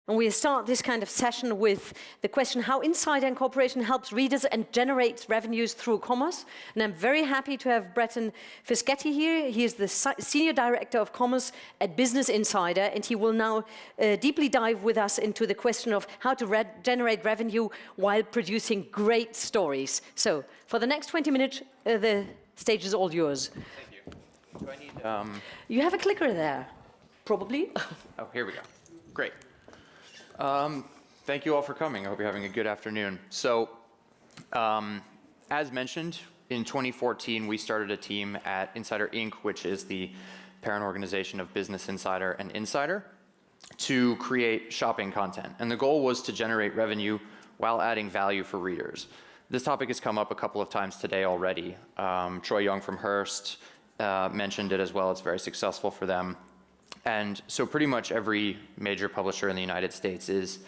And we start this kind of session with the question how insider incorporation helps readers and generates revenues through commerce. And I'm very happy to have Breton Fischetti here. He is the Senior Director of Commerce at Business Insider, and he will now deeply dive with us into the question of how to generate revenue while producing great stories. So for the next 20 minutes, the stage is all yours. Thank you. Do I need... You have a clicker there, probably. Oh, here we go. Great. Thank you all for coming. I hope you're having a good afternoon. So, as mentioned, in 2014, we started a team at Insider Inc., which is the parent organization of Business Insider and Insider, to create shopping content. And the goal was to generate revenue while adding value for readers. This topic has come up a couple of times today already. Troy Young from Hearst mentioned it as well. It's very successful for them. And so pretty much every major publisher in the United States is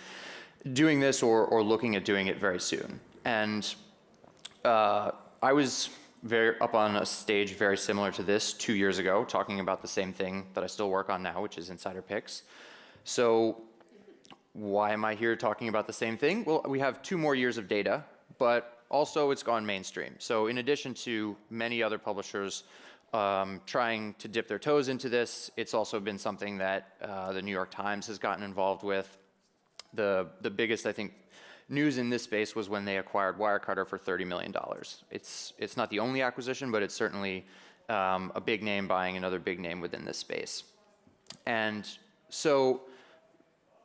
doing this or looking at doing it very soon. And I was up on a stage very similar to this 2 years ago, talking about the same thing that I still work on now, which is Insider Picks. So why am I here talking about the same thing? Well, we have 2 more years of data, but also it's gone mainstream. So in addition to many other publishers trying to dip their toes into this, it's also been something that the New York Times has gotten involved with. The biggest, I think, news in this space was when they acquired Wirecutter for $30 million. It's not the only acquisition, but it's certainly a big name buying another big name within this space. And so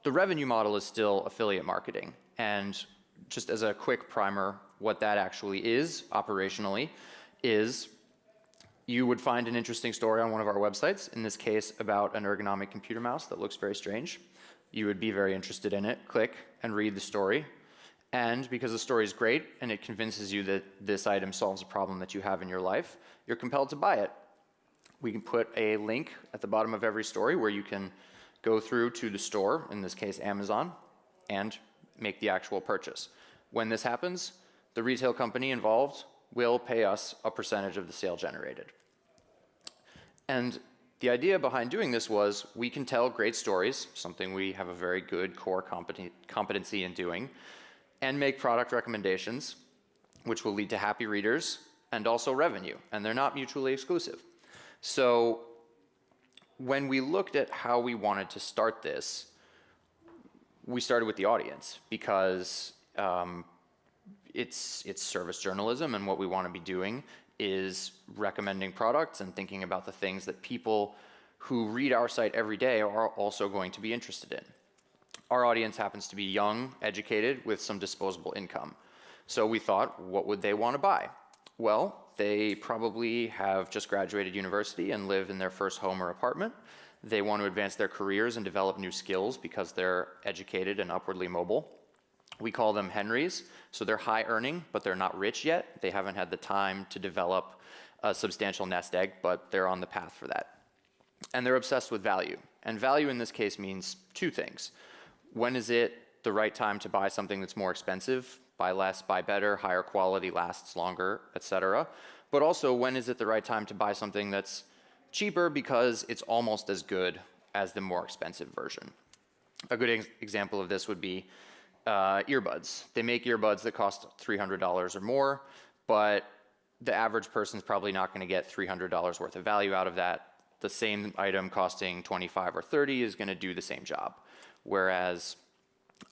the revenue model is still affiliate marketing. And just as a quick primer, what that actually is operationally is you would find an interesting story on one of our websites, in this case about an ergonomic computer mouse that looks very strange. You would be very interested in it, click and read the story. And because the story is great and it convinces you that this item solves a problem that you have in your life, you're compelled to buy it. We can put a link at the bottom of every story where you can go through to the store, in this case Amazon, and make the actual purchase. When this happens, the retail company involved will pay us a percentage of the sale generated. And the idea behind doing this was we can tell great stories, something we have a very good core competency in doing, and make product recommendations, which will lead to happy readers and also revenue, and they're not mutually exclusive. So when we looked at how we wanted to start this, we started with the audience because it's service journalism, and what we want to be doing is recommending products and thinking about the things that people who read our site every day are also going to be interested in. Our audience happens to be young, educated, with some disposable income. So we thought, what would they want to buy? Well, they probably have just graduated university and live in their first home or apartment. They want to advance their careers and develop new skills because they're educated and upwardly mobile. We call them Henrys, so they're high earning, but they're not rich yet. They haven't had the time to develop a substantial nest egg, but they're on the path for that. And they're obsessed with value. And value in this case means 2 things. When is it the right time to buy something that's more expensive? Buy less, buy better, higher quality, lasts longer, etc. But also, when is it the right time to buy something that's cheaper because it's almost as good as the more expensive version? A good example of this would be earbuds. They make earbuds that cost $300 or more, but the average person's probably not going to get $300 worth of value out of that. The same item costing $25 or $30 is going to do the same job. Whereas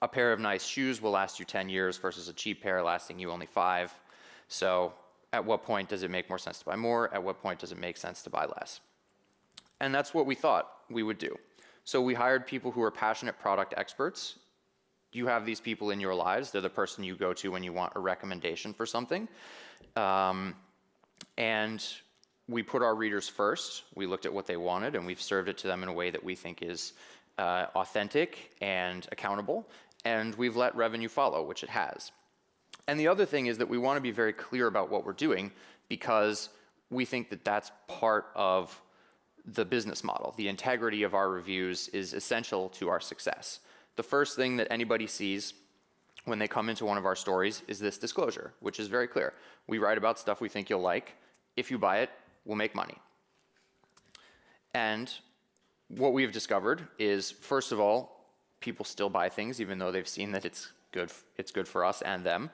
a pair of nice shoes will last you 10 years versus a cheap pair lasting you only 5. So at what point does it make more sense to buy more? At what point does it make sense to buy less? And that's what we thought we would do. So we hired people who are passionate product experts. You have these people in your lives. They're the person you go to when you want a recommendation for something. And we put our readers first. We looked at what they wanted, and we've served it to them in a way that we think is authentic and accountable. And we've let revenue follow, which it has. And the other thing is that we want to be very clear about what we're doing because we think that that's part of the business model. The integrity of our reviews is essential to our success. The first thing that anybody sees when they come into one of our stories is this disclosure, which is very clear. We write about stuff we think you'll like. If you buy it, we'll make money. And what we've discovered is, first of all, people still buy things even though they've seen that it's good for us and them.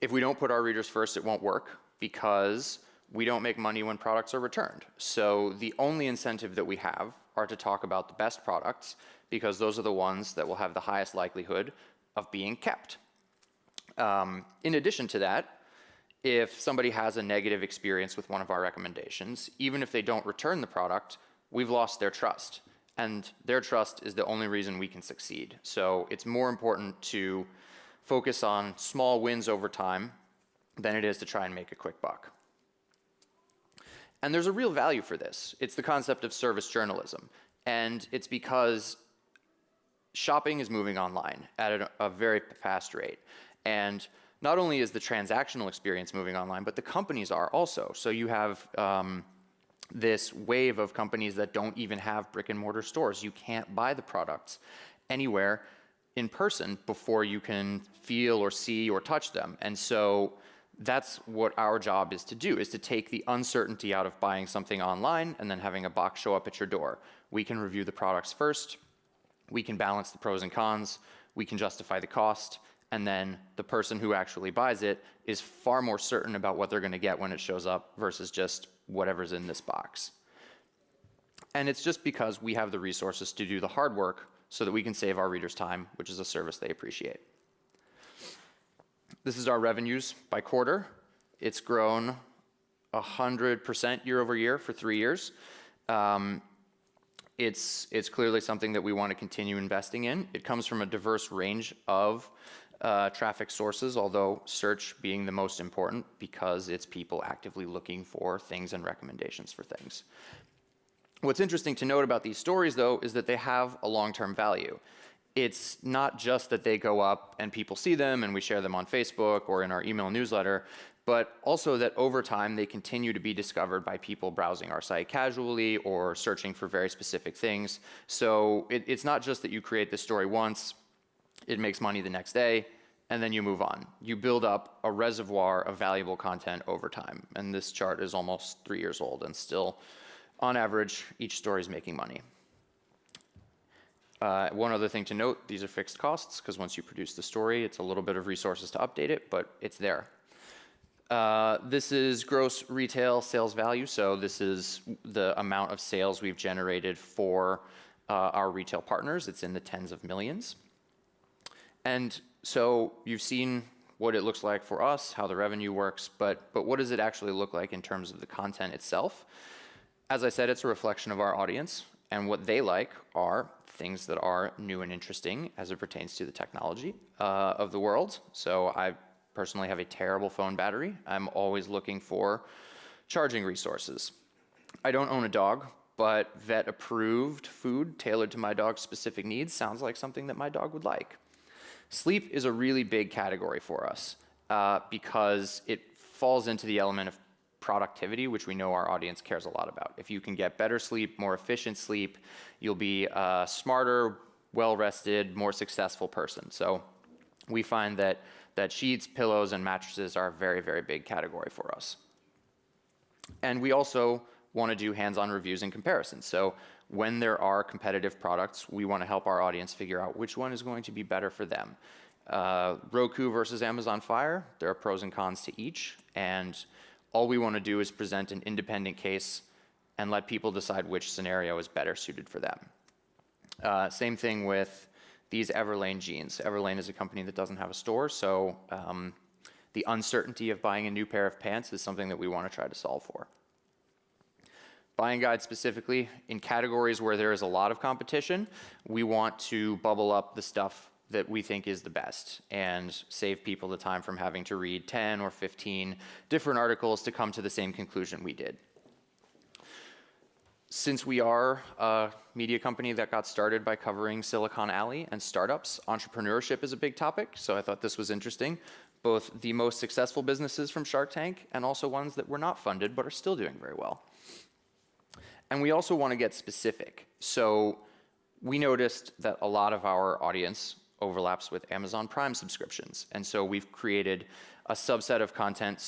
If we don't put our readers first, it won't work because we don't make money when products are returned. So the only incentive that we have are to talk about the best products because those are the ones that will have the highest likelihood of being kept. In addition to that, if somebody has a negative experience with one of our recommendations, even if they don't return the product, we've lost their trust. And their trust is the only reason we can succeed. So it's more important to focus on small wins over time than it is to try and make a quick buck. And there's a real value for this. It's the concept of service journalism. And it's because shopping is moving online at a very fast rate. And not only is the transactional experience moving online, but the companies are also. So you have this wave of companies that don't even have brick and mortar stores. You can't buy the products anywhere in person before you can feel or see or touch them. And so that's what our job is to do, is to take the uncertainty out of buying something online and then having a box show up at your door. We can review the products first, we can balance the pros and cons, we can justify the cost, and then the person who actually buys it is far more certain about what they're going to get when it shows up versus just whatever's in this box. And it's just because we have the resources to do the hard work so that we can save our readers time, which is a service they appreciate. This is our revenues by quarter. It's grown 100% year over year for 3 years. It's clearly something that we want to continue investing in. It comes from a diverse range of traffic sources, although search being the most important because it's people actively looking for things and recommendations for things. What's interesting to note about these stories, though, is that they have a long-term value. It's not just that they go up and people see them and we share them on Facebook or in our email newsletter, but also that over time they continue to be discovered by people browsing our site casually or searching for very specific things. So it's not just that you create this story once, it makes money the next day, and then you move on. You build up a reservoir of valuable content over time. And this chart is almost 3 years old and still, on average, each story is making money. One other thing to note, these are fixed costs, because once you produce the story, it's a little bit of resources to update it, but it's there. This is gross retail sales value, so this is the amount of sales we've generated for our retail partners. It's in the tens of millions. And so you've seen what it looks like for us, how the revenue works, but what does it actually look like in terms of the content itself? As I said, it's a reflection of our audience, and what they like are things that are new and interesting as it pertains to the technology of the world. So I personally have a terrible phone battery. I'm always looking for charging resources. I don't own a dog, but vet-approved food tailored to my dog's specific needs sounds like something that my dog would like. Sleep is a really big category for us because it falls into the element of productivity, which we know our audience cares a lot about. If you can get better sleep, more efficient sleep, you'll be a smarter, well-rested, more successful person. So we find that sheets, pillows, and mattresses are a very, very big category for us. And we also want to do hands-on reviews and comparisons. So when there are competitive products, we want to help our audience figure out which one is going to be better for them. Roku versus Amazon Fire, there are pros and cons to each, and all we want to do is present an independent case and let people decide which scenario is better suited for them. Same thing with these Everlane jeans. Everlane is a company that doesn't have a store, so the uncertainty of buying a new pair of pants is something that we want to try to solve for. Buying guides specifically, in categories where there is a lot of competition, we want to bubble up the stuff that we think is the best and save people the time from having to read 10 or 15 different articles to come to the same conclusion we did. Since we are a media company that got started by covering Silicon Alley and startups, entrepreneurship is a big topic, so I thought this was interesting. Both the most successful businesses from Shark Tank and also ones that were not funded but are still doing very well. And we also want to get specific. So we noticed that a lot of our audience overlaps with Amazon Prime subscriptions. And so we've created a subset of content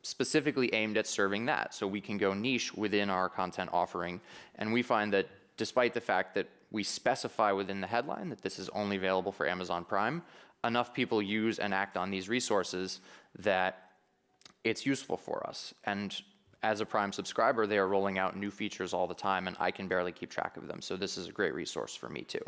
specifically aimed at serving that. So we can go niche within our content offering. And we find that despite the fact that we specify within the headline that this is only available for Amazon Prime, enough people use and act on these resources that it's useful for us. And as a Prime subscriber, they are rolling out new features all the time, and I can barely keep track of them. So this is a great resource for me too.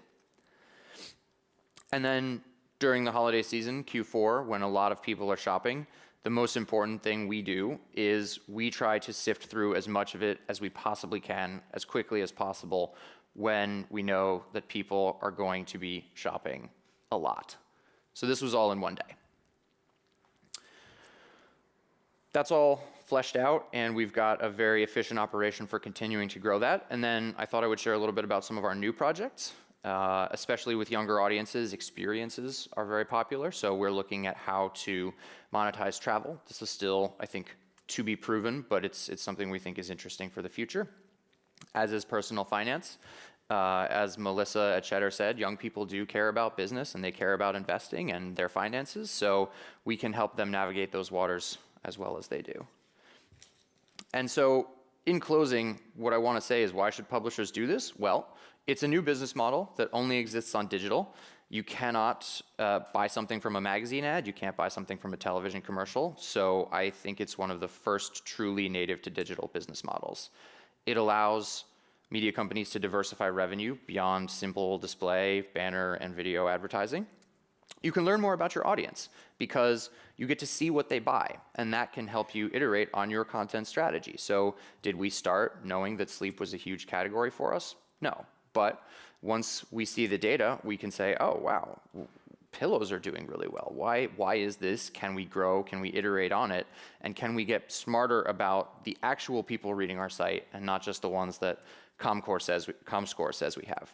And then during the holiday season, Q4, when a lot of people are shopping, the most important thing we do is we try to sift through as much of it as we possibly can, as quickly as possible, when we know that people are going to be shopping a lot. So this was all in one day. That's all fleshed out, and we've got a very efficient operation for continuing to grow that. And then I thought I would share a little bit about some of our new projects. Especially with younger audiences, experiences are very popular. So we're looking at how to monetize travel. This is still, I think, to be proven, but it's something we think is interesting for the future, as is personal finance. As Melissa at Cheddar said, young people do care about business and they care about investing and their finances. So we can help them navigate those waters as well as they do. And so in closing, what I want to say is, why should publishers do this? Well, it's a new business model that only exists on digital. You cannot buy something from a magazine ad. You can't buy something from a television commercial. So I think it's one of the first truly native to digital business models. It allows media companies to diversify revenue beyond simple display, banner, and video advertising. You can learn more about your audience because you get to see what they buy, and that can help you iterate on your content strategy. So did we start knowing that sleep was a huge category for us? No. But once we see the data, we can say, oh, wow, pillows are doing really well. Why is this? Can we grow? Can we iterate on it? And can we get smarter about the actual people reading our site and not just the ones that ComScore says we have?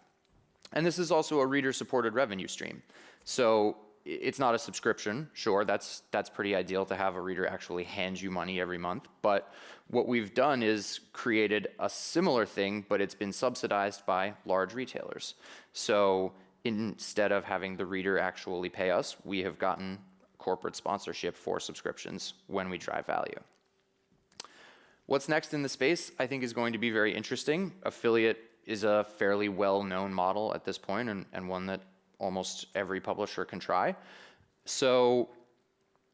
And this is also a reader-supported revenue stream. So it's not a subscription. Sure, that's pretty ideal to have a reader actually hand you money every month. But what we've done is created a similar thing, but it's been subsidized by large retailers. So instead of having the reader actually pay us, we have gotten corporate sponsorship for subscriptions when we drive value. What's next in the space, I think, is going to be very interesting. Affiliate is a fairly well-known model at this point, and one that almost every publisher can try. So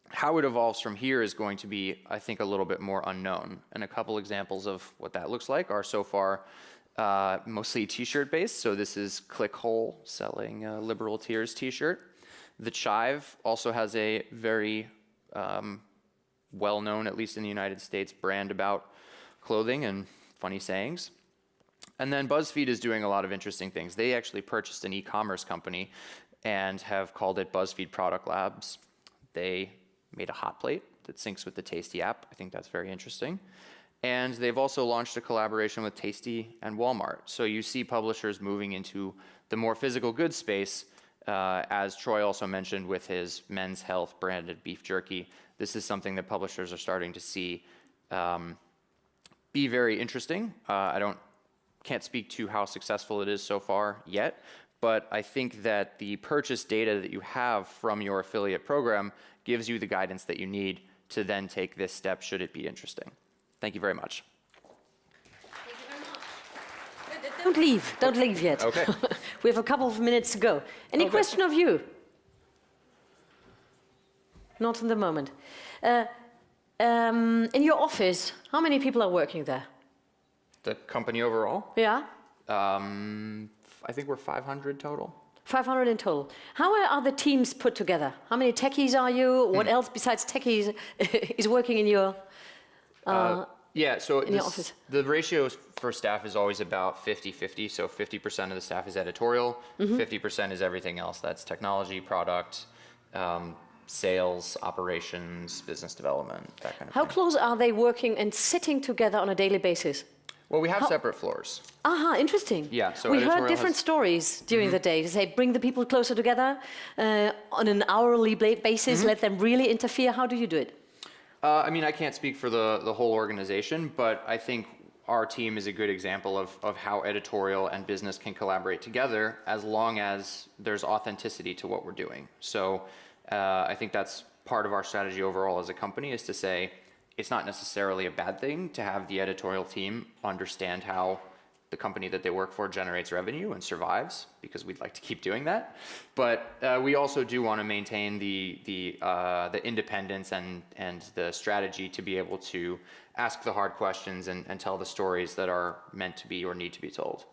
how it evolves from here is going to be, I think, a little bit more unknown. And a couple examples of what that looks like are so far mostly t-shirt based. So this is Clickhole selling a Liberal Tears t-shirt. The Chive also has a very well-known, at least in the United States, brand about clothing and funny sayings. And then BuzzFeed is doing a lot of interesting things. They actually purchased an e-commerce company and have called it BuzzFeed Product Labs. They made a hot plate that syncs with the Tasty app. I think that's very interesting. And they've also launched a collaboration with Tasty and Walmart. So you see publishers moving into the more physical goods space, as Troy also mentioned with his Men's Health branded beef jerky. This is something that publishers are starting to see be very interesting. Can't speak to how successful it is so far yet, but I think that the purchase data that you have from your affiliate program gives you the guidance that you need to then take this step should it be interesting. Thank you very much. Thank you very much. Don't leave yet. Okay. We have a couple of minutes to go. Any question of you? Not in the moment. In your office, how many people are working there? The company overall? Yeah. I think we're 500 total. 500 in total. How are the teams put together? How many techies are you? What else besides techies is working in your office? The ratio for staff is always about 50-50. So 50% of the staff is editorial, 50% is everything else. That's technology, product, sales, operations, business development, that kind of thing. How close are they working and sitting together on a daily basis? Well, we have separate floors. Interesting. Yeah, so we heard different stories during the day to say bring the people closer together on an hourly basis, let them really interfere. How do you do it? I mean, I can't speak for the whole organization, but I think our team is a good example of how editorial and business can collaborate together as long as there's authenticity to what we're doing. So I think that's part of our strategy overall as a company, is to say, it's not necessarily a bad thing to have the editorial team understand how the company that they work for generates revenue and survives, because we'd like to keep doing that. But we also do want to maintain the independence and the strategy to be able to ask the hard questions and tell the stories that are meant to be or need to be told.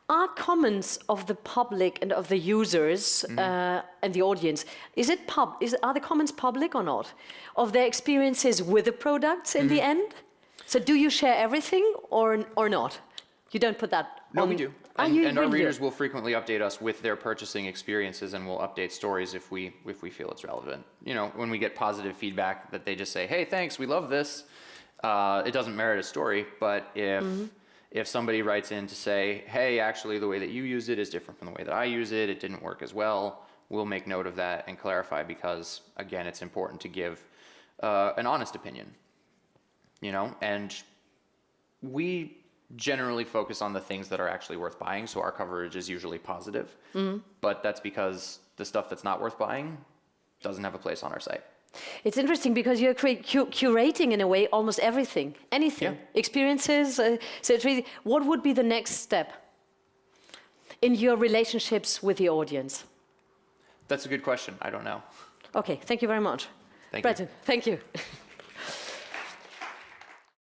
Are comments of the public and of the users and the audience, are the comments public or not? Of their experiences with the products in the end? So do you share everything or not? You don't put that No, on? we do. And our readers will frequently update us with their purchasing experiences, and we'll update stories if we feel it's relevant. You know, when we get positive feedback that they just say, hey, thanks, we love this, it doesn't merit a story, but if somebody writes in to say, hey, actually the way that you use it is different from the way that I use it, it didn't work as well, we'll make note of that and clarify, because again, it's important to give an honest opinion, you know, and we generally focus on the things that are actually worth buying, so our coverage is usually positive, but that's because the stuff that's not worth buying doesn't have a place on our site. It's interesting because you're curating in a way almost everything, anything, experiences. So it's really, what would be the next step in your relationships with the audience? That's a good question. I don't know. Okay, thank you very much. Thank you. Breton, thank you.